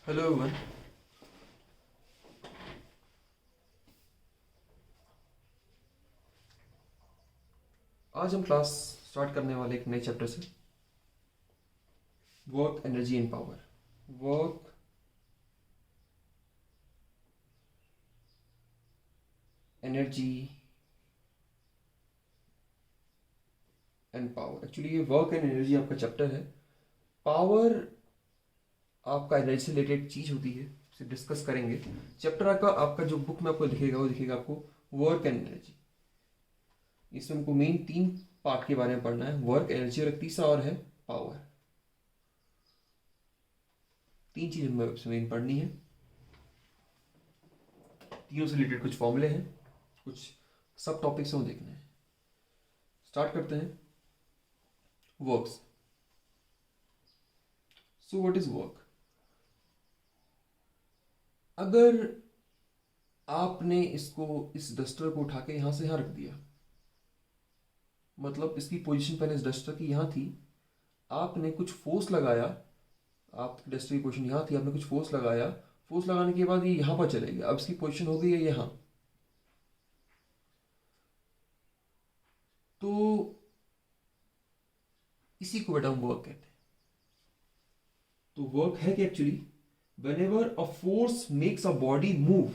Hello everyone. आज हम class start करने वाले एक नए चैप्टर से, work energy and power. Work energy and power. Actually ये वर्क एंड एनर्जी आपका चैप्टर है। पावर आपका एनर्जी से रिलेटेड चीज होती है, उसे डिस्कस करेंगे। चैप्टर आपका जो बुक में आपको दिखेगा वो दिखेगा आपको वर्क एंड एनर्जी। इसमें हमको मेन 3 पार्ट के बारे में पढ़ना है, वर्क, एनर्जी और एक तीसरा और है पावर। 3 चीज हमें इसमें मेन पढ़नी है। तीनों से रिलेटेड कुछ फॉर्मूले हैं, कुछ सब टॉपिक्स हैं वो देखने हैं। स्टार्ट करते हैं works. So what is work? अगर आपने इस डस्टर को उठा के यहां से यहां रख दिया, मतलब इसकी पोजीशन पहले इस डस्टर की यहां थी, आपने कुछ फोर्स लगाया, आपकी डस्टर की पोजीशन यहां थी, आपने कुछ फोर्स लगाया, फोर्स लगाने के बाद ये यहां पर चले गया, अब इसकी पोजीशन हो गई है यहां। तो इसी को बेटा हम वर्क कहते हैं। तो वर्क है कि actually whenever a force makes a body move,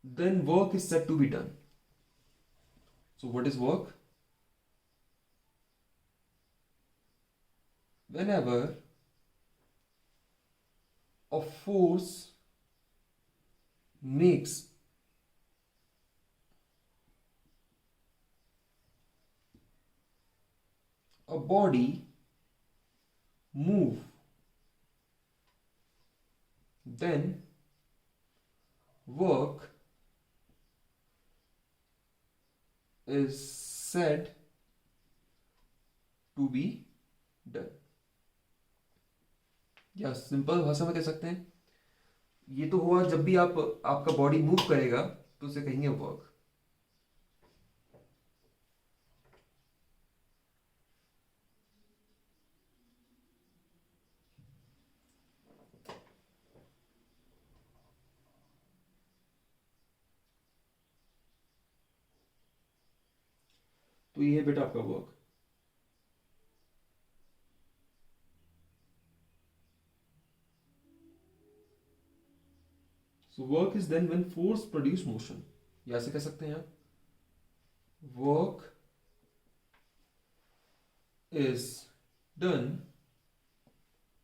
then work is said to be done. So what is work? Whenever a force makes a body move, then work is said to be done. या simple भाषा में कह सकते हैं, ये तो हुआ जब भी आपका बॉडी मूव करेगा तो उसे कहेंगे वर्क। तो ये है बेटा आपका work. So work is then when force produce motion, या ऐसे कह सकते हैं आप, work is done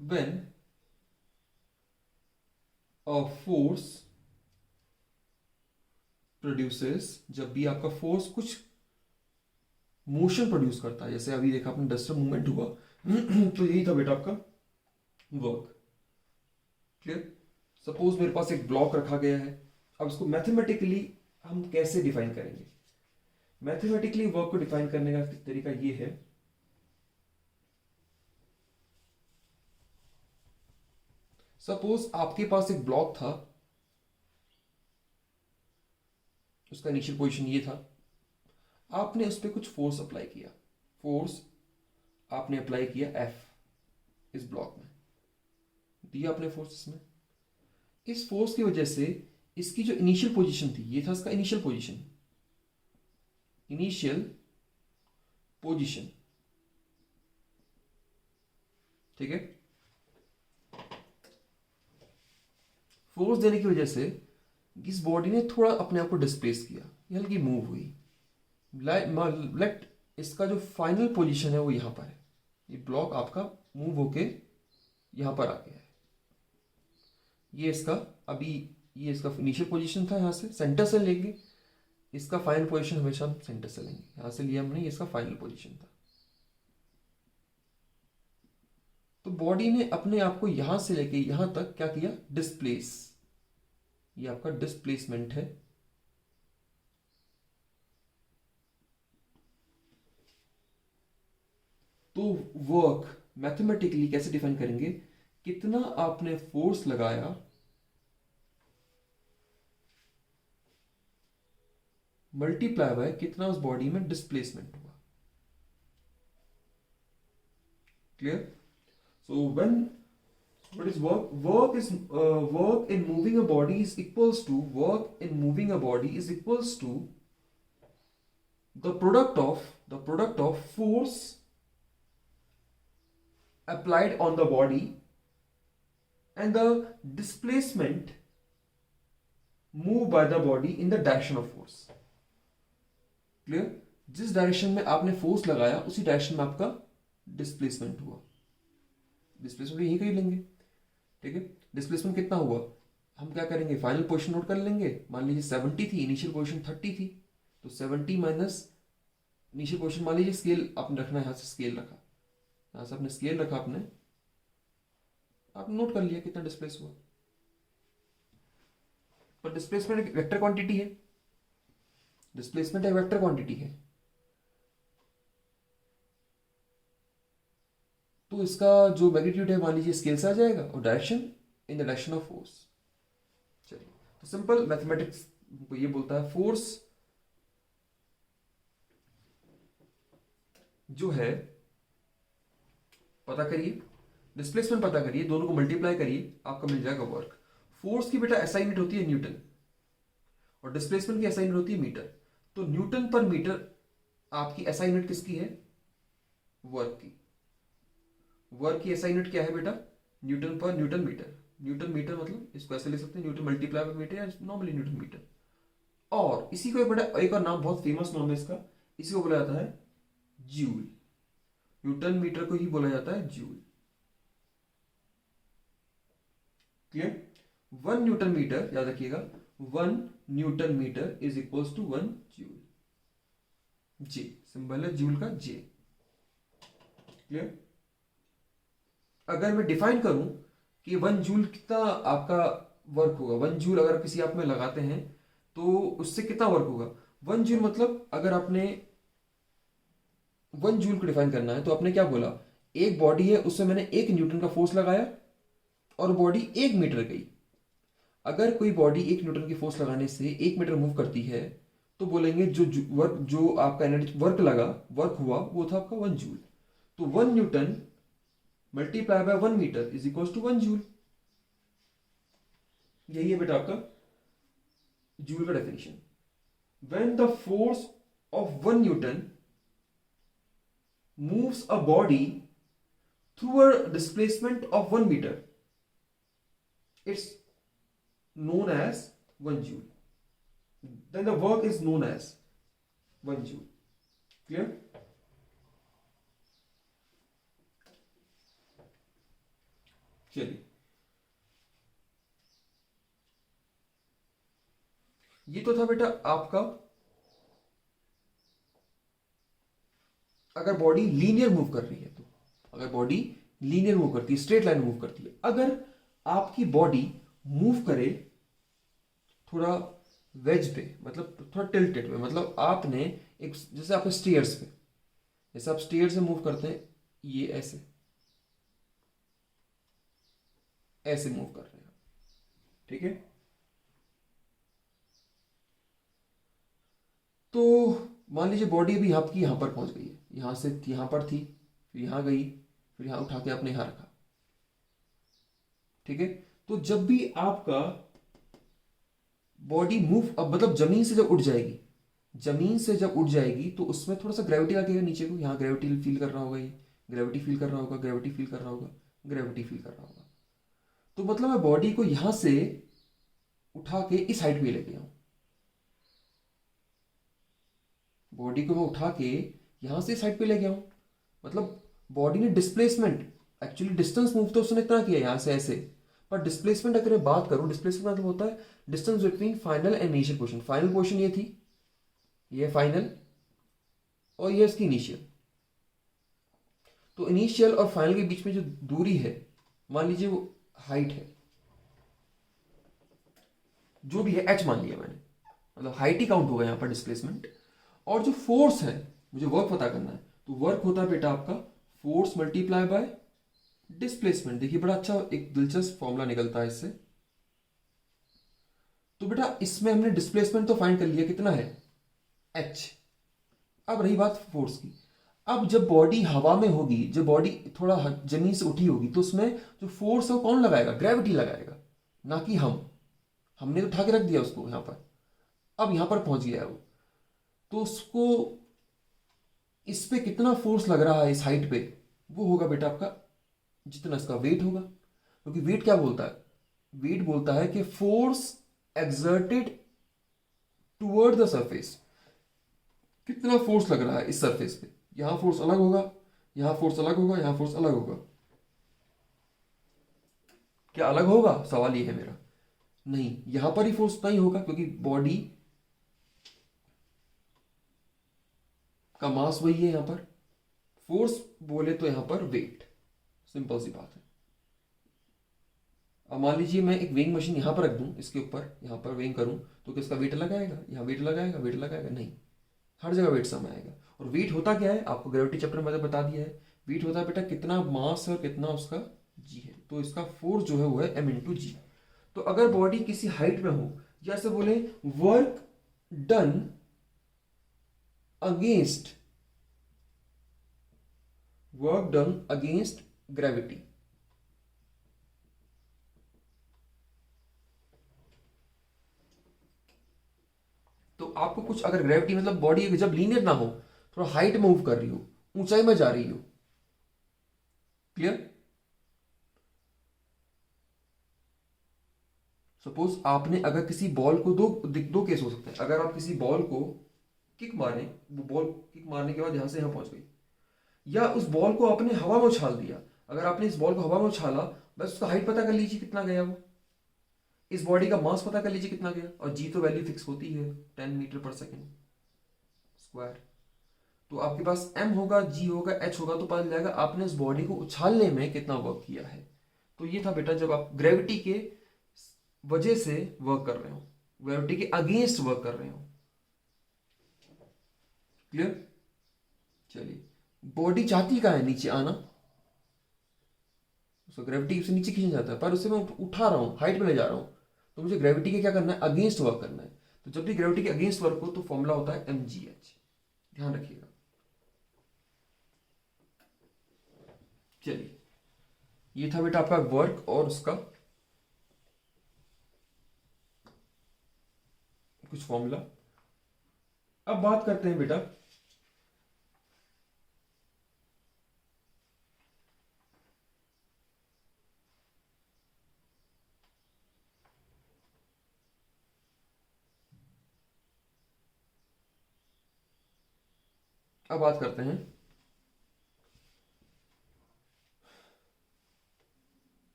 when a force produces, जब भी आपका फोर्स कुछ मोशन प्रोड्यूस करता है। जैसे अभी देखा आपने डस्टर मूवमेंट हुआ तो यही था बेटा आपका वर्क। क्लियर? सपोज मेरे पास एक ब्लॉक रखा गया है, अब इसको मैथमेटिकली हम कैसे डिफाइन करेंगे? मैथमेटिकली वर्क को डिफाइन करने का तरीका ये है, सपोज आपके पास एक ब्लॉक था, उसका इनिशियल पोजीशन ये था, आपने उस पर कुछ फोर्स अप्लाई किया, फोर्स आपने अप्लाई किया F इस ब्लॉक में दिया आपने फोर्स इसमें। इस फोर्स की वजह से इसकी जो इनिशियल पोजीशन थी, ये था इसका इनिशियल पोजीशन, इनिशियल पोजीशन, ठीक है। फोर्स देने की वजह से इस बॉडी ने थोड़ा अपने आप को डिस्प्लेस किया, ये हल्की मूव हुई। लेट इसका जो फाइनल पोजीशन है वो यहां पर है, ये ब्लॉक आपका मूव होके यहां पर आ गया है। ये इसका अभी ये इसका इनिशियल पोजीशन था, यहां से सेंटर से लेंगे, इसका फाइनल पोजीशन हमेशा हम सेंटर से लेंगे, यहां से लिया हमने, ये इसका फाइनल पोजीशन था। तो बॉडी ने अपने आप को यहां से लेके यहां तक क्या किया? डिस्प्लेस। ये आपका डिस्प्लेसमेंट है। तो वर्क मैथमेटिकली कैसे डिफाइन करेंगे? कितना आपने फोर्स लगाया मल्टीप्लाई बाय कितना उस बॉडी में डिस्प्लेसमेंट हुआ। Clear? So when What is work? Work in moving a body is equals to the product of force applied on the body and the displacement moved by the body in the direction of force. Clear? जिस direction में आपने force लगाया उसी direction में आपका displacement हुआ. Displacement यही कहीं लेंगे. ठीक है, डिस्प्लेसमेंट कितना हुआ हम क्या करेंगे, फाइनल पोजीशन नोट कर लेंगे. मान लीजिए 70 थी, इनिशियल पोजीशन 30 थी, तो 70 माइनस इनिशियल पोजीशन. मान लीजिए स्केल आपने रखना है, यहाँ से स्केल रखा, यहाँ से आपने स्केल रखा, आपने नोट कर लिया कितना डिस्प्लेस हुआ. पर डिस्प्लेसमेंट एक वेक्टर क्वांटिटी है. डिस्प्लेसमेंट एक वेक्टर क्वांटिटी है, तो इसका जो मैग्नीट्यूड है मान लीजिए स्केल से आ जाएगा और direction in the direction of force. चलिए, तो सिंपल मैथमेटिक्स ये बोलता है फोर्स जो है पता करिए, डिस्प्लेसमेंट पता करिए, दोनों को मल्टीप्लाई करिए, आपका मिल जाएगा वर्क. फोर्स की बेटा एसआई यूनिट होती है न्यूटन और डिस्प्लेसमेंट की एसआई यूनिट होती है मीटर. तो न्यूटन पर मीटर आपकी एसआई यूनिट किसकी है, वर्क की. वर्क की एसआई यूनिट क्या है बेटा, न्यूटन पर न्यूटन मीटर. न्यूटन मीटर मतलब इसको ऐसे लिख सकते हैं, न्यूटन मल्टीप्लाई बाय मीटर या नॉर्मली न्यूटन मीटर. और इसी को एक और नाम, बहुत फेमस नाम है इसका, इसी को बोला जाता है जूल. न्यूटन मीटर को ही बोला जाता है जूल. क्लियर? 1 न्यूटन मीटर, याद रखिएगा, 1 newton metre is equals to 1 joule. J symbol है जूल का, जे. क्लियर? अगर मैं डिफाइन करूं कि 1 जूल कितना आपका वर्क होगा, 1 जूल अगर किसी आप में लगाते हैं तो उससे कितना वर्क होगा. 1 जूल मतलब अगर आपने 1 जूल को डिफाइन करना है तो आपने क्या बोला, एक बॉडी है उसमें मैंने 1 न्यूटन का फोर्स लगाया और बॉडी 1 मीटर गई. अगर कोई बॉडी 1 न्यूटन की फोर्स लगाने से 1 मीटर मूव करती है तो बोलेंगे जो आपका एनर्जी वर्क हुआ वो था आपका 1 जूल. तो 1 newton multiply by 1 metre is equal to 1 joule. यही है बेटा आपका जूल का definition. When the force of 1 newton moves a body through a displacement of 1 meter, it's known as 1 joule. Then the work is known as 1 joule. Clear? चलिए, ये तो था बेटा आपका अगर बॉडी लीनियर मूव कर रही है तो. अगर बॉडी लीनियर मूव करती है, स्ट्रेट लाइन मूव करती है. अगर आपकी बॉडी मूव करे थोड़ा वेज पे, मतलब थोड़ा टिल्टेड पे, मतलब आपने एक, जैसे आप स्टेयर्स पे, जैसे आप स्टेयर्स से मूव करते हैं, ये ऐसे ऐसे मूव कर रहे हैं, ठीक है. तो मान लीजिए बॉडी अभी आपकी यहां पर पहुंच गई है, यहां से यहां पर थी, फिर यहां गई, फिर यहां उठा के आपने यहां रखा, ठीक है. तो जब भी आपका बॉडी मूव, अब मतलब जमीन से जब उठ जाएगी, तो उसमें थोड़ा सा ग्रेविटी लगेगा नीचे को. यहां ग्रेविटी फील कर रहा होगा, ये ग्रेविटी फील कर रहा होगा, ग्रेविटी फील कर रहा होगा, ग्रेविटी फील कर रहा होगा. तो मतलब मैं बॉडी को यहां से उठा के इस हाइट पे लेके आऊं, बॉडी को मैं उठा के यहां से साइड पे ले गया हूं, मतलब बॉडी ने डिस्प्लेसमेंट, एक्चुअली डिस्टेंस मूव तो उसने इतना किया यहां से ऐसे, पर डिस्प्लेसमेंट अगर मैं बात करूं, डिस्प्लेसमेंट मतलब होता है distance between final and initial position. Final position ये थी, ये फाइनल, और ये इसकी इनिशियल. तो इनिशियल और फाइनल के बीच में जो दूरी है, मान लीजिए वो हाइट है, जो भी है h मान लिया मैंने, मतलब हाइट ही काउंट होगा यहां पर डिस्प्लेसमेंट. और जो फोर्स है, मुझे वर्क पता करना है, तो वर्क होता है बेटा आपका फोर्स मल्टीप्लाई बाय डिस्प्लेसमेंट. देखिए बड़ा अच्छा एक दिलचस्प फॉर्मूला निकलता है इससे. तो बेटा इसमें हमने डिस्प्लेसमेंट तो फाइंड कर लिया, कितना है h. अब रही बात फोर्स की. अब जब बॉडी हवा में होगी, जब बॉडी थोड़ा जमीन से उठी होगी, तो उसमें जो फोर्स है वो कौन लगाएगा? ग्रेविटी लगाएगा, ना कि हम। हमने तो उठा के रख दिया उसको यहाँ पर, अब यहाँ पर पहुंच गया है वो, तो उसको इस पे कितना फोर्स लग रहा है इस हाइट पे, वो होगा बेटा आपका जितना इसका वेट होगा। क्योंकि वेट क्या बोलता है? वेट बोलता है कि force exerted toward the surface, कितना फोर्स लग रहा है इस सरफेस पे। यहां फोर्स अलग होगा, यहां फोर्स अलग होगा, यहां फोर्स अलग होगा। क्या अलग होगा? सवाल ये है मेरा। नहीं, यहां पर ही फोर्स नहीं होगा, क्योंकि बॉडी का मास वही है। यहां पर फोर्स बोले तो यहां पर वेट, सिंपल सी बात है। अब मान लीजिए मैं एक वेइंग मशीन यहां पर रख दूं, इसके ऊपर यहां पर वेइंग करूं, तो किसका वेट लगाएगा? यहाँ वेट लगाएगा, वेट लगाएगा? नहीं, हर जगह वेट सम आएगा। और वेट होता क्या है? आपको ग्रेविटी चैप्टर में बता दिया है। वेट होता है बेटा कितना मास है और कितना उसका जी है, तो इसका फोर्स जो है वो है एम इंटू जी। तो अगर बॉडी किसी हाइट में हो, जैसे बोले work done against, work done against gravity, तो आपको कुछ अगर ग्रेविटी मतलब बॉडी जब लीनियर ना हो, थोड़ा हाइट मूव कर रही हो, ऊंचाई में जा रही हो, क्लियर? सपोज आपने अगर किसी बॉल को दो केस हो सकते हैं। अगर आप किसी बॉल को किक मारे, वो बॉल किक मारने के बाद यहां से यहां पहुंच गई, या उस बॉल को आपने हवा में उछाल दिया। अगर आपने इस बॉल को हवा में उछाला, बस उसका हाइट पता कर लीजिए कितना गया वो, इस बॉडी का मास पता कर लीजिए कितना गया, और जी तो वैल्यू फिक्स होती है 10 मीटर पर सेकेंड स्क्वायर। तो आपके पास एम होगा, जी होगा, एच होगा, तो पता चल जाएगा आपने इस बॉडी को उछालने में कितना वर्क किया है। तो ये था बेटा जब आप ग्रेविटी के वजह से वर्क कर रहे हो, ग्रेविटी के अगेंस्ट वर्क कर रहे हो। क्लियर? चलिए, बॉडी चाहती का है नीचे आना, उसको ग्रेविटी से नीचे खींचा जाता है, पर उससे मैं उठा रहा हूँ, हाइट में ले जा रहा हूँ, तो मुझे ग्रेविटी के क्या करना है? अगेंस्ट वर्क करना है। तो जब भी ग्रेविटी के अगेंस्ट वर्क हो तो फॉर्मूला होता है एम जी एच, ध्यान रखिएगा। चलिए, ये था बेटा आपका वर्क और उसका कुछ फॉर्मूला। अब बात करते हैं बेटा अब बात करते हैं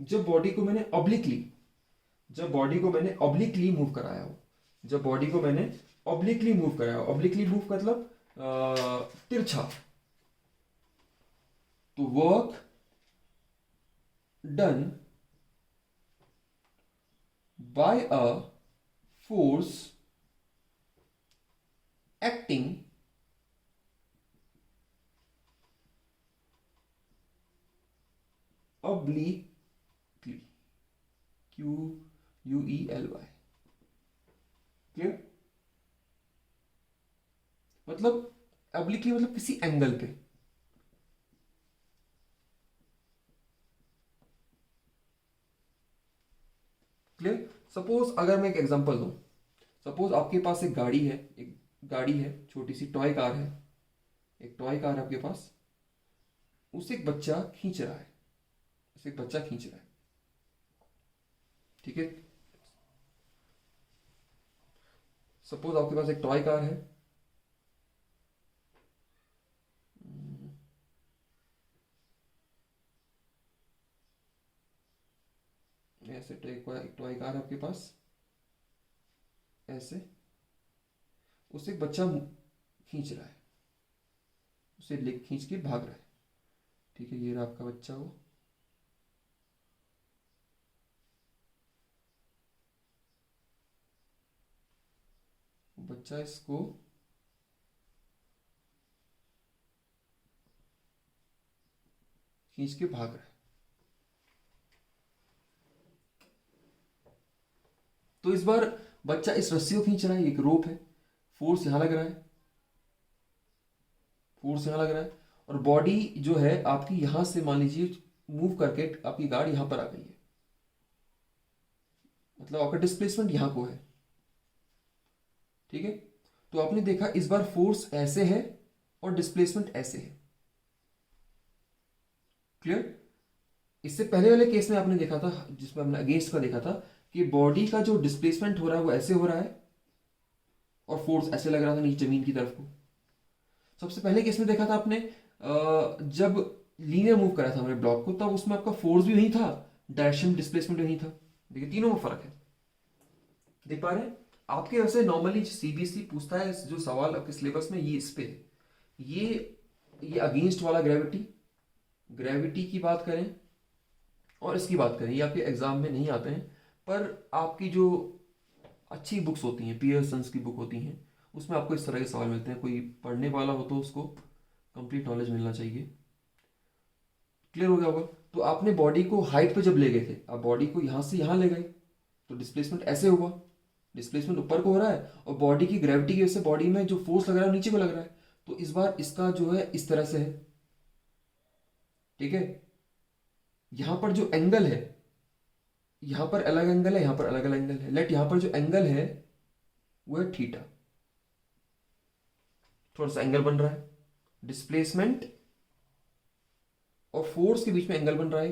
जब बॉडी को मैंने ऑब्लिकली, जब बॉडी को मैंने ऑब्लिकली मूव कराया हो, जब बॉडी को मैंने ऑब्लिकली मूव कराया हो, ऑब्लिकली मूव मतलब तिरछा, तो work done by a force acting obliquely, Q U E L Y, clear? मतलब obliquely मतलब किसी एंगल पे, क्लियर? सपोज अगर मैं एक एग्जांपल दूं, सपोज आपके पास एक गाड़ी है, एक गाड़ी है, छोटी सी टॉय कार है, एक टॉय कार है आपके पास, उसे एक बच्चा खींच रहा है, उसे एक बच्चा खींच रहा है, ठीक है? सपोज आपके पास एक टॉय कार है, ऐसे एक टॉय कार है आपके पास, ऐसे उसे एक बच्चा खींच रहा है, उसे ले खींच के भाग रहा है, ठीक है? ये रहा आपका बच्चा, वो बच्चा इसको खींच के भाग रहा है। तो इस बार बच्चा इस रस्सी को खींच रहा है, एक रोप है, फोर्स यहाँ लग रहा है, फोर्स यहाँ लग रहा है, और बॉडी जो है आपकी यहां से मान लीजिए मूव करके आपकी गाड़ी यहां पर आ गई है, मतलब आपका डिस्प्लेसमेंट यहां को है। ठीक है, तो आपने देखा इस बार फोर्स ऐसे है और डिस्प्लेसमेंट ऐसे है। क्लियर? इससे पहले वाले केस में आपने देखा था, जिसमें हमने अगेंस्ट का देखा था, कि बॉडी का जो डिस्प्लेसमेंट हो रहा है वो ऐसे हो रहा है और फोर्स ऐसे लग रहा था नीचे जमीन की तरफ को। सबसे पहले केस में देखा था आपने, जब लीनियर मूव करा था हमने ब्लॉक को, तब उसमें आपका फोर्स भी वही था, डायरेक्शन डिस्प्लेसमेंट भी वही था। देखिए तीनों में फर्क है, देख पा रहे हैं? आपके वैसे नॉर्मली सीबीएसई पूछता है जो सवाल आपके सिलेबस में, ये इस पे ये अगेंस्ट वाला ग्रेविटी की बात करें और इसकी बात करें, ये आपके एग्जाम में नहीं आते हैं, पर आपकी जो अच्छी बुक्स होती हैं, पियर्सन्स की बुक होती हैं, उसमें आपको इस तरह के सवाल मिलते हैं। कोई पढ़ने वाला हो तो उसको कंप्लीट नॉलेज मिलना चाहिए। क्लियर हो गया होगा? तो आपने बॉडी को हाइट पे जब ले गए थे, आप बॉडी को यहां से यहां ले गए, तो डिस्प्लेसमेंट ऐसे हुआ, डिस्प्लेसमेंट ऊपर को हो रहा है और बॉडी की ग्रेविटी की वजह से बॉडी में जो फोर्स लग रहा है नीचे को लग रहा है। तो इस बार इसका जो है इस तरह से है। ठीक है, यहां पर जो एंगल है, यहां पर अलग एंगल है, यहां पर अलग अलग एंगल है। लेट यहां पर जो एंगल है वो है थीटा, थोड़ा सा एंगल बन रहा है, डिस्प्लेसमेंट और फोर्स के बीच में एंगल बन रहा है,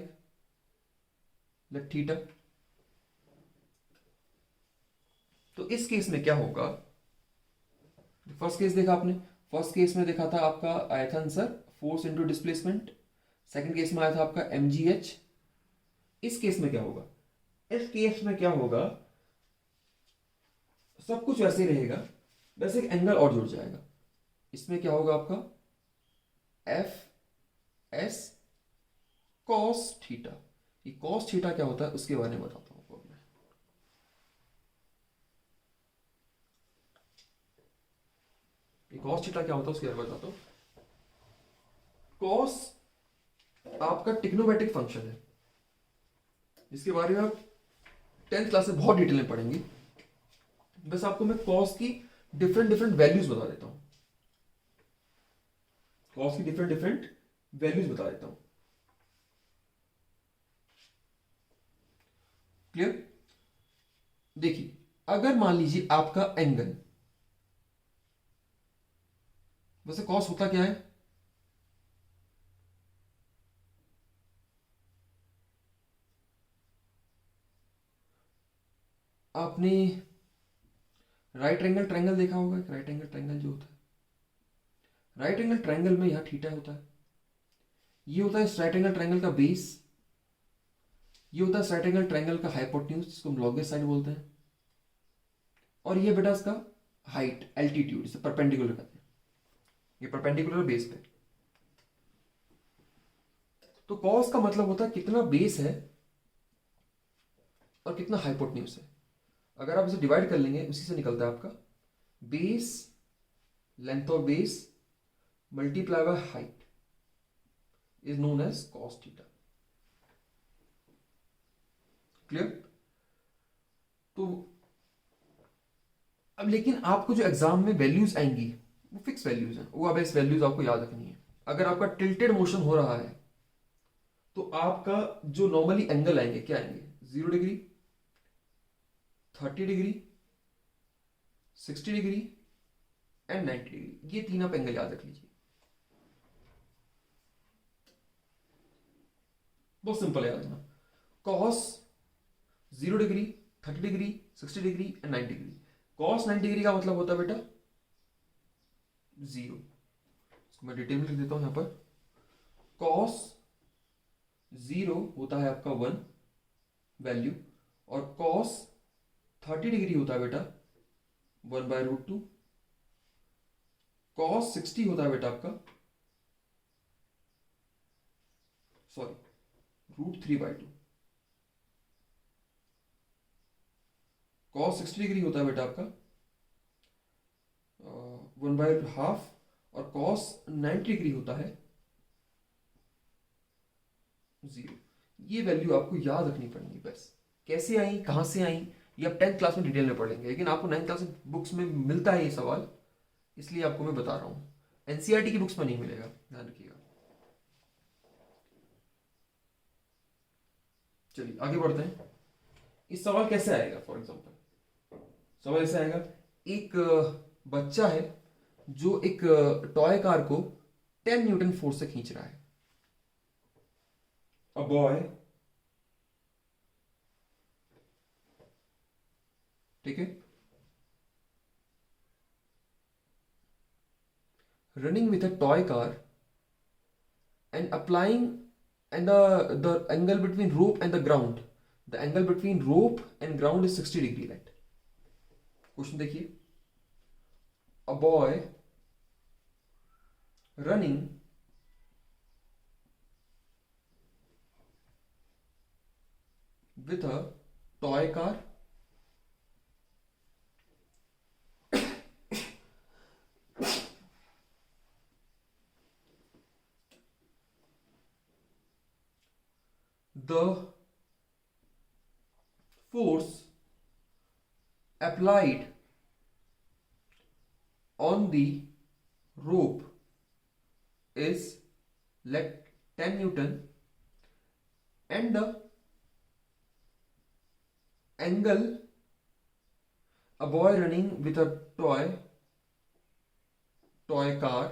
लेट थीटा। तो इस केस में क्या होगा? फर्स्ट केस देखा आपने, फर्स्ट केस में देखा था आपका आया था answer force into displacement, second case में आया था आपका mgh। इस केस में क्या होगा? इस केस में क्या होगा, सब कुछ वैसे ही रहेगा, बस एक एंगल और जुड़ जाएगा। इसमें क्या होगा आपका एफ एस कॉस थीटा। ये कॉस थीटा क्या होता है उसके बारे में बताता हूं आपको मैं। ये कॉस थीटा क्या होता है उसके बारे में बताता हूं। कॉस आपका टिग्नोमेट्रिक फंक्शन है, जिसके बारे में आप 10th क्लास में बहुत डिटेल में पढ़ेंगे। बस आपको मैं कॉस की डिफरेंट डिफरेंट वैल्यूज बता देता हूं, कॉस की डिफरेंट डिफरेंट वैल्यूज बता देता हूं। क्लियर? देखिए, अगर मान लीजिए आपका एंगल, वैसे कॉस होता क्या है? आपने राइट एंगल ट्रायंगल देखा होगा, राइट एंगल ट्रायंगल जो होता है, राइट एंगल ट्रायंगल में यहां थीटा होता है, ये होता है राइट एंगल ट्रायंगल का बेस, ये होता है राइट एंगल ट्रायंगल का हाइपोटेन्यूज, जिसको हम लॉन्गेस्ट साइड बोलते हैं, और ये बेटा इसका हाइट एल्टीट्यूड, इसे परपेंडिकुलर कहते हैं, ये परपेंडिकुलर बेस पे। तो कॉस का मतलब होता है कितना बेस है और कितना हाइपोटेन्यूज है। अगर आप इसे डिवाइड कर लेंगे, उसी से निकलता है आपका base, length of base multiply by height is known as cos theta. Clear? तो अब लेकिन आपको जो एग्जाम में वैल्यूज आएंगी वो फिक्स वैल्यूज हैं, वो अब इस वैल्यूज आपको याद रखनी है। अगर आपका टिल्टेड मोशन हो रहा है तो आपका जो नॉर्मली एंगल आएंगे क्या आएंगे? 0 degree, 30 degree, 60 degree and 90 degree. ये तीन आप एंगल याद रख लीजिए, बहुत सिंपल है याद रखना। Cos 0 degree, 30 degree, 60 degree and 90 degree. Cos 90 degree का मतलब होता है बेटा 0। इसको मैं डिटेल में लिख देता हूं यहां पर। कॉस 0 होता है आपका 1 वैल्यू, और कॉस 30 डिग्री होता है बेटा 1/√2। कॉस 60 होता है बेटा आपका √3/2। कॉस 60 डिग्री होता है बेटा आपका 1/2, और कॉस 90 डिग्री होता है 0। ये वैल्यू आपको याद रखनी पड़ेगी। बस कैसे आई, कहां से आई, ये आप 10th क्लास में डिटेल में पढ़ेंगे, लेकिन आपको 9th क्लास बुक्स में मिलता है ये सवाल, इसलिए आपको मैं बता रहा हूँ, एनसीईआरटी की बुक्स में नहीं मिलेगा, ध्यान रखिएगा। चलिए आगे बढ़ते हैं। इस सवाल कैसे आएगा, फॉर एग्जाम्पल सवाल ऐसे आएगा, एक बच्चा है जो एक टॉय कार को 10 न्यूटन फोर्स से खींच रहा है। अ बॉय, ठीक है, running with a toy car and applying, and the angle between rope and the ground, the angle between rope and ground is 60 degree, right? Question देखिए, a boy running with a toy car the force applied on the rope is let 10 newton, and the angle, a boy running with a toy car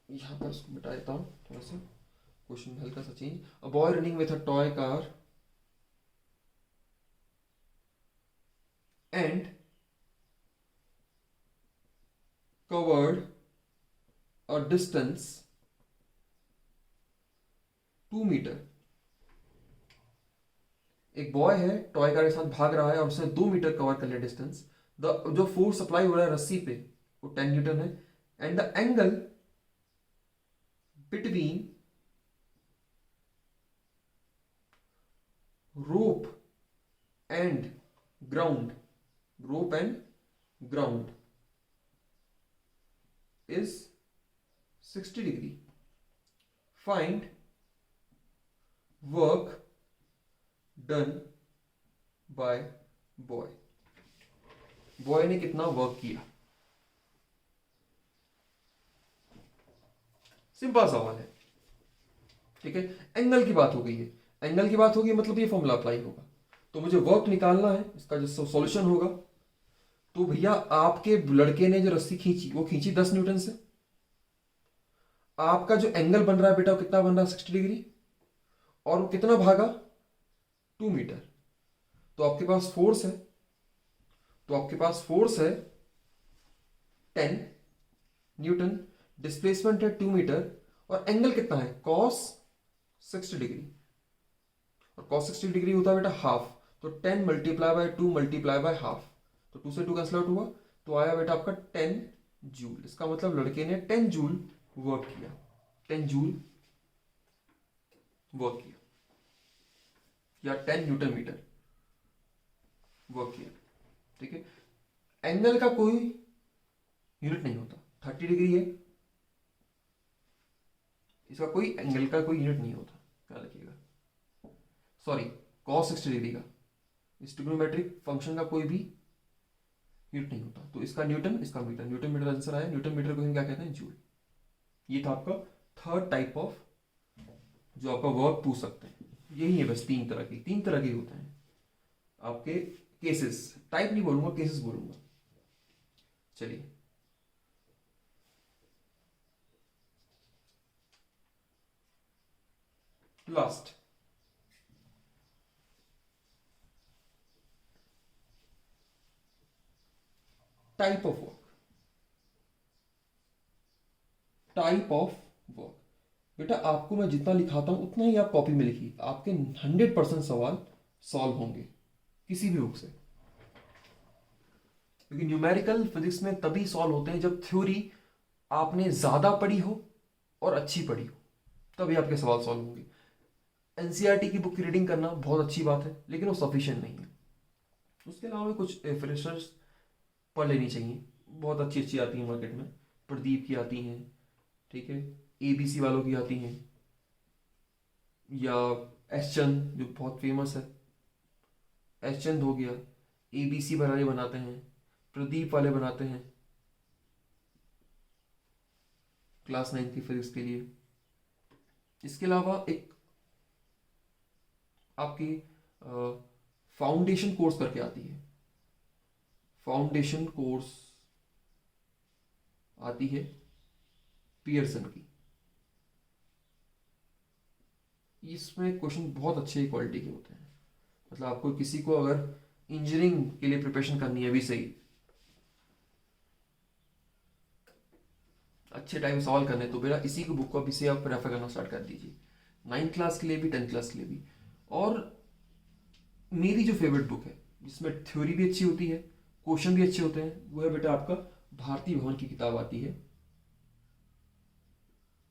यहां पर उसको मिटा देता हूं थोड़ा सा, question हल्का सा change. A boy running with a toy car and covered a distance 2 metre. एक बॉय है टॉय कार के साथ भाग रहा है और उसने 2 मीटर कवर कर लिया डिस्टेंस। द जो फोर्स अप्लाई हो रहा है रस्सी पे वो 10 न्यूटन है, and the angle between rope and ground, rope and ground is 60 degree. Find work done by boy. Boy ने कितना वर्क किया। सिंपल सवाल है, ठीक है। एंगल की बात हो गई है, एंगल की बात होगी मतलब ये फॉर्मूला अप्लाई होगा। तो मुझे वर्क निकालना है, इसका जो सॉल्यूशन होगा, तो भैया आपके लड़के ने जो रस्सी खींची वो खींची 10 न्यूटन से। आपका जो एंगल बन रहा है बेटा वो कितना बन रहा है 60 डिग्री, और वो कितना भागा 2 मीटर। तो आपके पास फोर्स है, तो आपके पास फोर्स है 10 न्यूटन, डिस्प्लेसमेंट है 2 मीटर, और एंगल कितना है cos 60 डिग्री, और cos 60 डिग्री होता है बेटा हाफ। तो 10 multiply by 2 multiply by half, तो 2 से 2 कैंसिल आउट हुआ, तो आया बेटा आपका 10 जूल। इसका मतलब लड़के ने 10 जूल वर्क किया, 10 जूल वर्क किया, या 10 न्यूटन मीटर वर्क किया, ठीक है। एंगल का कोई यूनिट नहीं होता, 30 डिग्री है, इसका कोई एंगल का कोई यूनिट नहीं होता, क्या रखिएगा, सॉरी cos 60 डिग्री का, इस ट्रिग्नोमेट्रिक फंक्शन का कोई भी यूनिट नहीं होता। तो इसका न्यूटन, इसका मीटर, न्यूटन मीटर आंसर आया। न्यूटन मीटर को हम क्या कहते हैं, जूल। ये था आपका थर्ड टाइप ऑफ जो आपका वर्क पूछ सकते हैं। यही है बस, तीन तरह के होते हैं आपके केसेस। टाइप नहीं बोलूंगा, केसेस बोलूंगा। चलिए last, type of work. Type of work बेटा आपको मैं जितना लिखाता हूं उतना ही आप कॉपी में लिखिए, आपके 100% सवाल सॉल्व होंगे किसी भी बुक से। क्योंकि न्यूमेरिकल फिजिक्स में तभी सॉल्व होते हैं जब थ्योरी आपने ज्यादा पढ़ी हो और अच्छी पढ़ी हो, तभी आपके सवाल सॉल्व होंगे। एनसीईआरटी की बुक की रीडिंग करना बहुत अच्छी बात है, लेकिन वो सफिशिएंट नहीं है। उसके अलावा कुछ फ्रेशर्स पढ़ लेनी चाहिए, बहुत अच्छी अच्छी आती हैं मार्केट में। प्रदीप की आती हैं, ठीक है, एबीसी वालों की आती हैं, या एस चंद जो बहुत फेमस है, एस चंद हो गया, ABC वाले बनाते हैं, प्रदीप वाले बनाते हैं क्लास 9 की फिजिक्स के लिए। इसके अलावा एक आपकी फाउंडेशन कोर्स करके आती है, फाउंडेशन कोर्स आती है पियर्सन की। इसमें क्वेश्चन बहुत अच्छे क्वालिटी के होते हैं, मतलब आपको किसी को अगर इंजीनियरिंग के लिए प्रिपरेशन करनी है अभी से ही, अच्छे टाइम सवाल करने, तो बेटा इसी की बुक को अभी से आप रेफर करना स्टार्ट कर दीजिए, 9th क्लास के लिए भी 10th क्लास के लिए भी। और मेरी जो फेवरेट बुक है जिसमें थ्योरी भी अच्छी होती है, क्वेश्चन भी अच्छे होते हैं, वो है बेटा आपका भारती भवन की किताब आती है,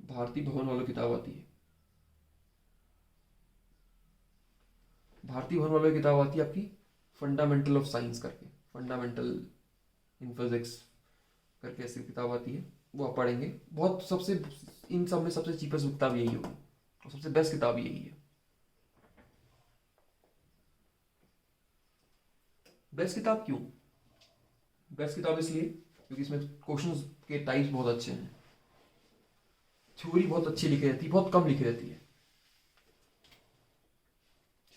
भारती भवन वालों किताब आती है, भारती भवन वालों की किताब आती है आपकी फंडामेंटल ऑफ साइंस करके, फंडामेंटल इन फिजिक्स करके ऐसी किताब आती है, वो आप पढ़ेंगे। बहुत सबसे इन सब में सबसे चीपेस्ट किताब यही होगी और सबसे बेस्ट किताब यही है। बेस्ट किताब क्यों? बेस्ट किताब इसलिए क्योंकि इसमें क्वेश्चंस के टाइप्स बहुत अच्छे हैं, थ्योरी बहुत अच्छी लिखी रहती है, बहुत कम लिखी रहती है।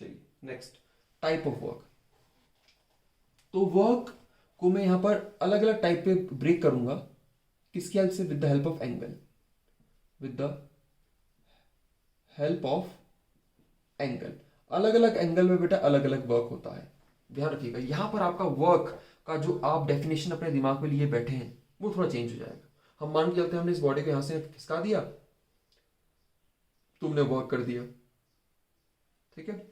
चलिए नेक्स्ट, टाइप ऑफ वर्क। तो वर्क को मैं यहां पर अलग अलग टाइप पे ब्रेक करूंगा, किसकी हेल्प से? With the help of angle, with the help of angle. अलग अलग एंगल में बेटा अलग अलग वर्क होता है, ध्यान रखिएगा। यहां पर आपका वर्क का जो आप डेफिनेशन अपने दिमाग में लिए बैठे हैं वो थोड़ा चेंज हो जाएगा। हम मान के चलते हैं हमने इस बॉडी को यहां से खिसका दिया, तुमने वर्क कर दिया, ठीक है।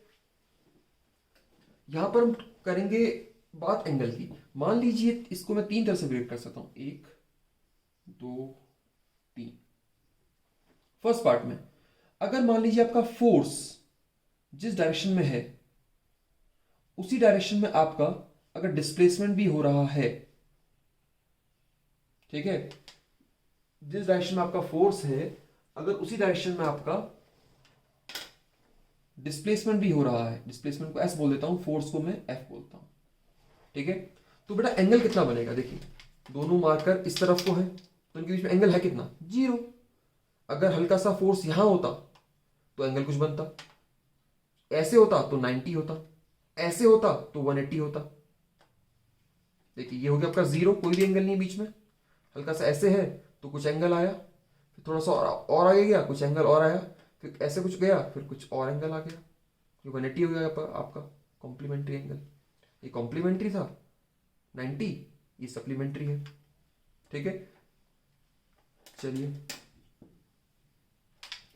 यहां पर हम करेंगे बात एंगल की। मान लीजिए इसको मैं 3 तरह से ब्रेक कर सकता हूं, 1 2 3। फर्स्ट पार्ट में अगर मान लीजिए आपका फोर्स जिस डायरेक्शन में है उसी डायरेक्शन में आपका अगर डिस्प्लेसमेंट भी हो रहा है, ठीक है, जिस डायरेक्शन में आपका फोर्स है अगर उसी डायरेक्शन में आपका डिस्प्लेसमेंट भी हो रहा है, डिस्प्लेसमेंट को एस बोल देता हूं, फोर्स को मैं एफ बोलता हूं, ठीक है। तो बेटा एंगल कितना बनेगा? देखिए दोनों मार्कर इस तरफ को है तो इनके बीच में एंगल है कितना? 0। अगर हल्का सा फोर्स यहां होता तो एंगल कुछ बनता, ऐसे होता तो 90 होता, ऐसे होता तो 180 होता। देखिए ये हो गया आपका 0, कोई भी एंगल नहीं बीच में। हल्का सा ऐसे है तो कुछ एंगल आया, फिर थोड़ा सा और आगे गया कुछ एंगल और आया, फिर ऐसे कुछ गया फिर कुछ और एंगल आ गया, ये 180 हो गया आपका कॉम्प्लीमेंट्री एंगल। ये कॉम्प्लीमेंट्री था 90, ये सप्लीमेंट्री है, ठीक है। चलिए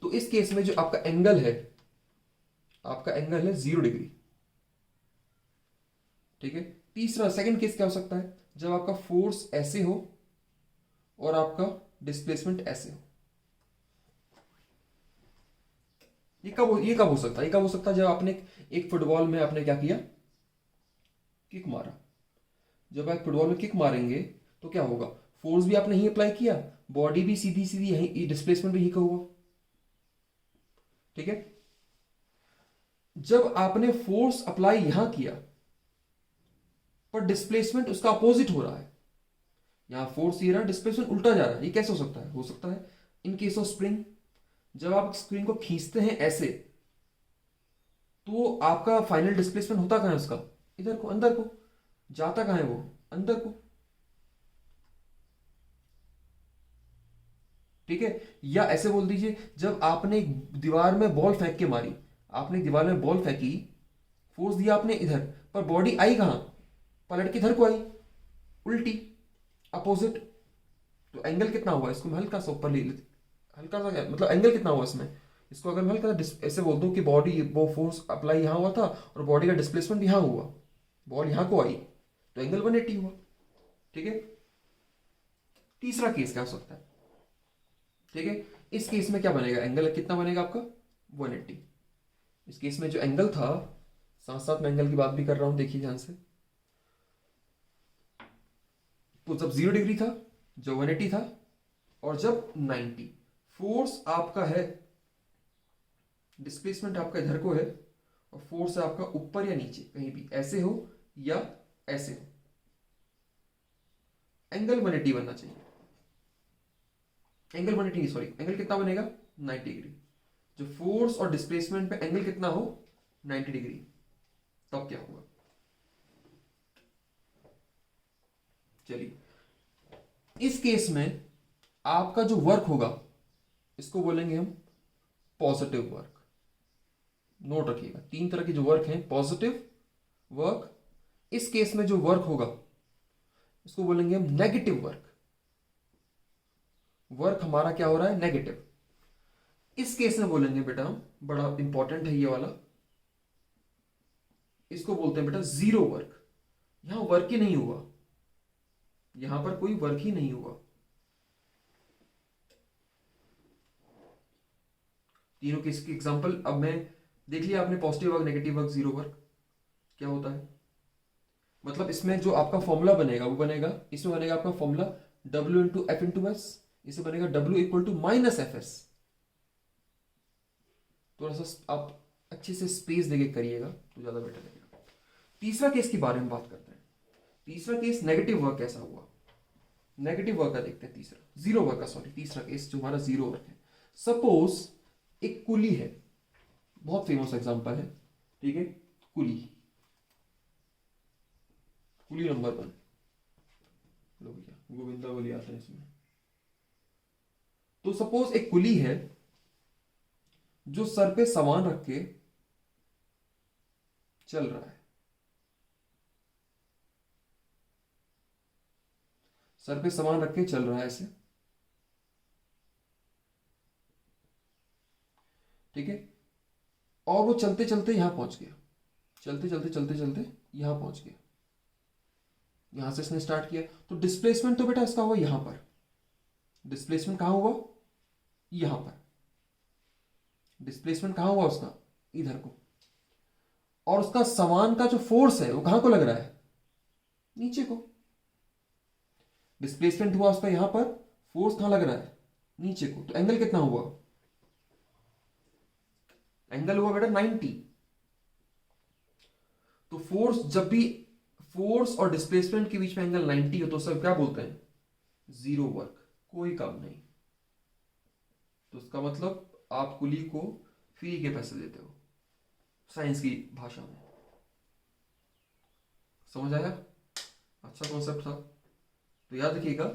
तो इस केस में जो आपका एंगल है, आपका एंगल है 0 डिग्री, ठीक है। तीसरा सेकंड केस क्या हो सकता है? जब आपका फोर्स ऐसे हो और आपका डिस्प्लेसमेंट ऐसे हो। ये कब हो सकता है? ये कब हो सकता है? जब आपने एक फुटबॉल में आपने क्या किया, किक मारा। जब आप फुटबॉल में किक मारेंगे तो क्या होगा? फोर्स भी आपने यही अप्लाई किया, बॉडी भी सीधी सीधी यही, डिस्प्लेसमेंट भी यही का हुआ, ठीक है। जब आपने फोर्स अप्लाई यहां किया पर डिस्प्लेसमेंट उसका अपोजिट हो रहा है, यहां फोर्स ये रहा, डिस्प्लेसमेंट उल्टा जा रहा है, ये कैसे हो सकता है? हो सकता है इन केस ऑफ स्प्रिंग, जब आप स्प्रिंग को खींचते हैं ऐसे तो आपका फाइनल डिस्प्लेसमेंट होता कहां है उसका? इधर को, अंदर को। जाता कहां है वो? अंदर को, ठीक है। या ऐसे बोल दीजिए जब आपने एक दीवार में बॉल फेंक के मारी, आपने एक दीवार में बॉल फेंकी, फोर्स दिया आपने इधर, पर बॉडी आई कहां? पलट के इधर को आई, उल्टी, अपोजिट। तो एंगल कितना हुआ? इसको मैं हल्का सा ऊपर ले लेते, हल्का सा क्या मतलब एंगल कितना हुआ इसमें? इसको अगर मैं हल्का ऐसे बोल दूं कि बॉडी वो फोर्स अप्लाई यहां हुआ था और बॉडी का डिस्प्लेसमेंट यहां हुआ, बॉल यहां को आई, तो एंगल 180 हुआ, ठीक है। तीसरा केस क्या हो सकता है? ठीक है, इस केस में क्या बनेगा? एंगल कितना बनेगा आपका? 180। इस केस में जो एंगल था, साथ साथ मैं एंगल की बात भी कर रहा हूं, देखिए ध्यान से। तो जब 0 डिग्री था, जो 180 था, और जब 90, फोर्स आपका है, डिस्प्लेसमेंट आपका इधर को है और फोर्स है आपका ऊपर या नीचे, कहीं भी ऐसे हो या ऐसे हो, एंगल 180 बनना चाहिए। एंगल 180 सॉरी, एंगल कितना बनेगा 90 डिग्री। जो फोर्स और डिस्प्लेसमेंट पे एंगल कितना हो 90 डिग्री, तब क्या होगा। चलिए, इस केस में आपका जो वर्क होगा इसको बोलेंगे हम पॉजिटिव वर्क। नोट रखिएगा, 3 तरह के जो वर्क हैं, पॉजिटिव वर्क। इस केस में जो वर्क होगा इसको बोलेंगे हम नेगेटिव वर्क। वर्क हमारा क्या हो रहा है, नेगेटिव। इस केस में बोलेंगे बेटा हम, बड़ा इंपॉर्टेंट है ये वाला, इसको बोलते हैं बेटा जीरो वर्क। यहां वर्क ही नहीं हुआ, यहां पर कोई वर्क ही नहीं हुआ। तीनों केस की एग्जांपल अब मैं देख लिया आपने, positive work, negative work, zero work क्या होता है। मतलब इसमें जो आपका फॉर्मूला बनेगा वो बनेगा, इसमें बनेगा आपका formula W into F into S, इसे बनेगा W equal to minus F S. थोड़ा सा आप अच्छे से स्पेस देके करिएगा तो ज्यादा बेटर लगेगा। तीसरा केस के बारे में बात करते हैं। तीसरा केस नेगेटिव वर्क कैसा हुआ, नेगेटिव वर्क का देखते हैं। तीसरा जीरो वर्क का, सॉरी तीसरा केस जो हमारा जीरो वर्क है। सपोज एक कुली है, बहुत फेमस एग्जांपल है, ठीक है। कुली, कुली नंबर 1, लो भैया गोविंदा बोली आता है इसमें। तो सपोज एक कुली है जो सर पे सामान रख के चल रहा है, सर पे सामान रख के चल रहा है ऐसे, ठीक है। और वो चलते चलते यहां पहुंच गया, चलते चलते चलते चलते यहां पहुंच गया, यहां से इसने स्टार्ट किया। तो डिस्प्लेसमेंट तो बेटा इसका हुआ यहां पर, डिस्प्लेसमेंट कहां हुआ, यहां पर। डिस्प्लेसमेंट कहां हुआ उसका, इधर को। और उसका सामान का जो फोर्स है वो कहां को लग रहा है, नीचे को। डिस्प्लेसमेंट हुआ उसका यहां पर, फोर्स कहां लग रहा है, नीचे को। तो एंगल कितना हुआ, एंगल हुआ बेटा 90। तो फोर्स, जब भी फोर्स और डिस्प्लेसमेंट के बीच में एंगल 90 हो तो सब क्या बोलते हैं, जीरो वर्क, कोई काम नहीं। तो इसका मतलब आप कुली को फ्री के पैसे देते हो, साइंस की भाषा में। समझ आया, अच्छा कॉन्सेप्ट था। तो याद रखिएगा,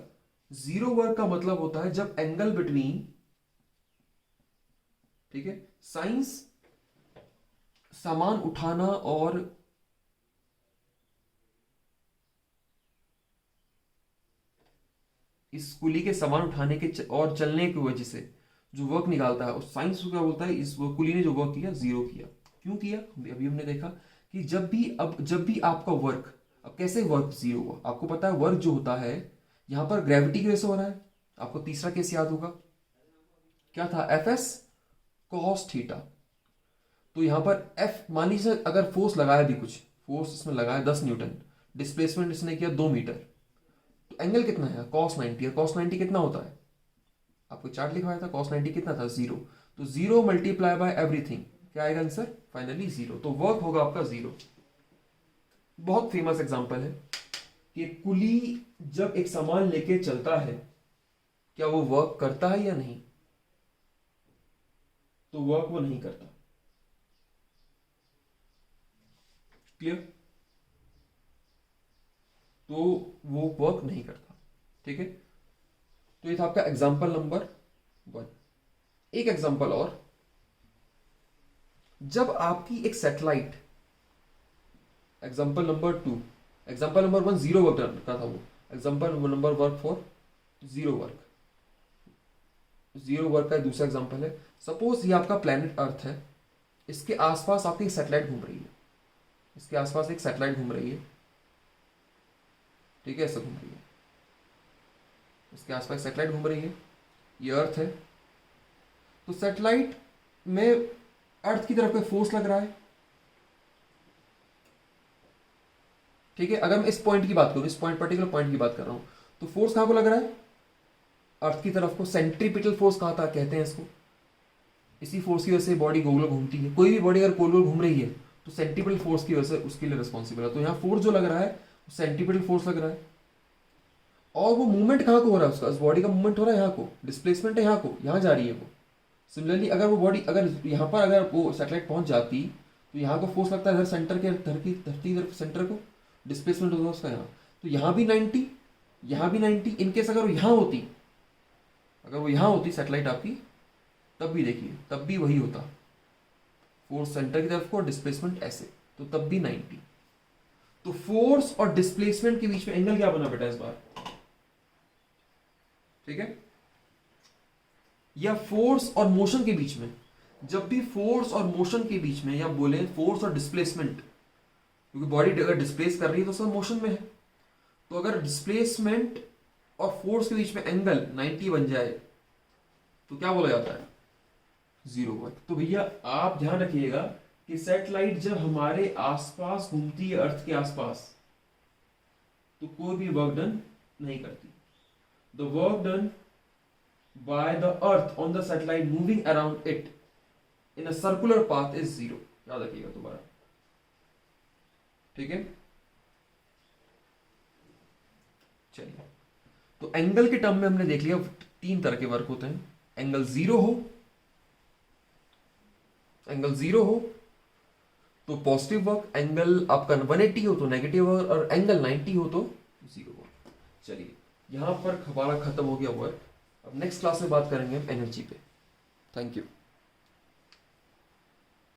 जीरो वर्क का मतलब होता है जब एंगल बिटवीन, ठीक है, साइंस सामान उठाना और इस कुली के सामान उठाने के और चलने की वजह से जो वर्क निकालता है, उस साइंस को क्या बोलता है, इस कुली ने जो वर्क किया जीरो किया। क्यों किया, अभी हमने देखा कि जब भी आपका वर्क, अब कैसे वर्क जीरो हुआ, आपको पता है वर्क जो होता है यहां पर ग्रेविटी की वजह से हो रहा है। आपको तीसरा केस याद होगा, क्या था, एफ एस कॉस थीटा। तो यहां पर एफ, मान लीजिए अगर फोर्स लगाया भी, कुछ फोर्स इसमें लगाया 10 न्यूटन, डिस्प्लेसमेंट इसने किया 2 मीटर, तो एंगल कितना है, cos 90। और cos 90 कितना होता है, आपको चार्ट लिखवाया था, cos 90 कितना था, जीरो। तो जीरो मल्टीप्लाई बाय एवरीथिंग, क्या आएगा आंसर, फाइनली जीरो। तो वर्क होगा आपका जीरो। बहुत फेमस एग्जांपल है कि कुली जब एक सामान लेके चलता है, क्या वो वर्क करता है या नहीं, तो वर्क वो नहीं करता। क्लियर, तो वो वर्क नहीं करता, ठीक है। तो ये था आपका एग्जांपल नंबर 1। एक एग्जांपल और, जब आपकी एक satellite, example number 2, example number 1 zero work करता था वो, example number work for zero work, zero work का दूसरा एग्जांपल है। सपोज ये आपका प्लेनेट अर्थ है, इसके आसपास आपकी सैटेलाइट घूम रही है, इसके आसपास एक सैटेलाइट घूम रही है, ठीक है, ऐसा घूम रही है, इसके आसपास सैटेलाइट घूम रही है, ये अर्थ है। तो सैटेलाइट में अर्थ की तरफ कोई फोर्स लग रहा है, ठीक है। अगर मैं इस पॉइंट की बात करूं, इस पॉइंट, पर्टिकुलर पॉइंट की बात कर रहा हूं, तो फोर्स कहां को लग रहा है, अर्थ की तरफ को। सेंट्रीपिटल फोर्स कहा था कहते हैं इसको। इसी फोर्स की वजह से बॉडी गोल गोल घूमती है। कोई भी बॉडी अगर गोल गोल घूम रही है तो सेंट्रीपिटल फोर्स की वजह से उसके लिए रिस्पॉन्सिबल है। तो यहाँ फोर्स जो लग रहा है वो सेंट्रीपिटल फोर्स लग रहा है। और वो मूवमेंट कहाँ को हो रहा है, उसका, उस बॉडी का मूवमेंट हो रहा है यहाँ को, डिस्प्लेसमेंट है यहाँ को, यहाँ जा रही है वो। सिमिलरली अगर वो बॉडी अगर यहाँ पर अगर वो सैटेलाइट पहुंच जाती तो यहाँ को फोर्स लगता है इधर सेंटर के, धरती इधर सेंटर को, डिस्प्लेसमेंट होता है उसका यहाँ। तो यहाँ भी 90, यहाँ भी 90। इनकेस अगर वो यहाँ होती, अगर वो यहाँ होती सैटेलाइट आपकी, तब भी देखिए तब भी वही होता, फोर्स सेंटर की तरफ को और डिस्प्लेसमेंट ऐसे, तो तब भी 90। तो फोर्स और डिस्प्लेसमेंट के बीच में एंगल क्या बना बेटा इस बार, ठीक है। या फोर्स और मोशन के बीच में, जब भी फोर्स और मोशन के बीच में, या बोले फोर्स और डिस्प्लेसमेंट, क्योंकि बॉडी अगर डिस्प्लेस कर रही है तो सब मोशन में है, तो अगर डिस्प्लेसमेंट और फोर्स के बीच में एंगल 90 बन जाए तो क्या बोला जाता है, 0 वर्क। तो भैया आप ध्यान रखिएगा कि सैटेलाइट जब हमारे आसपास घूमती है, अर्थ के आसपास, तो कोई भी वर्क डन नहीं करती। The work done by the earth on the satellite moving around it in a circular path is 0। याद रखिएगा दोबारा, ठीक है। चलिए, तो एंगल के टर्म में हमने देख लिया 3 तरह के वर्क होते हैं। एंगल 0 हो, एंगल 0 हो तो पॉजिटिव वर्क, एंगल आपका 180 हो तो नेगेटिव वर्क, और एंगल 90 हो तो 0 वर्क। चलिए, यहां पर हमारा खत्म हो गया वर्क। अब नेक्स्ट क्लास में बात करेंगे हम एनर्जी पे। Thank you.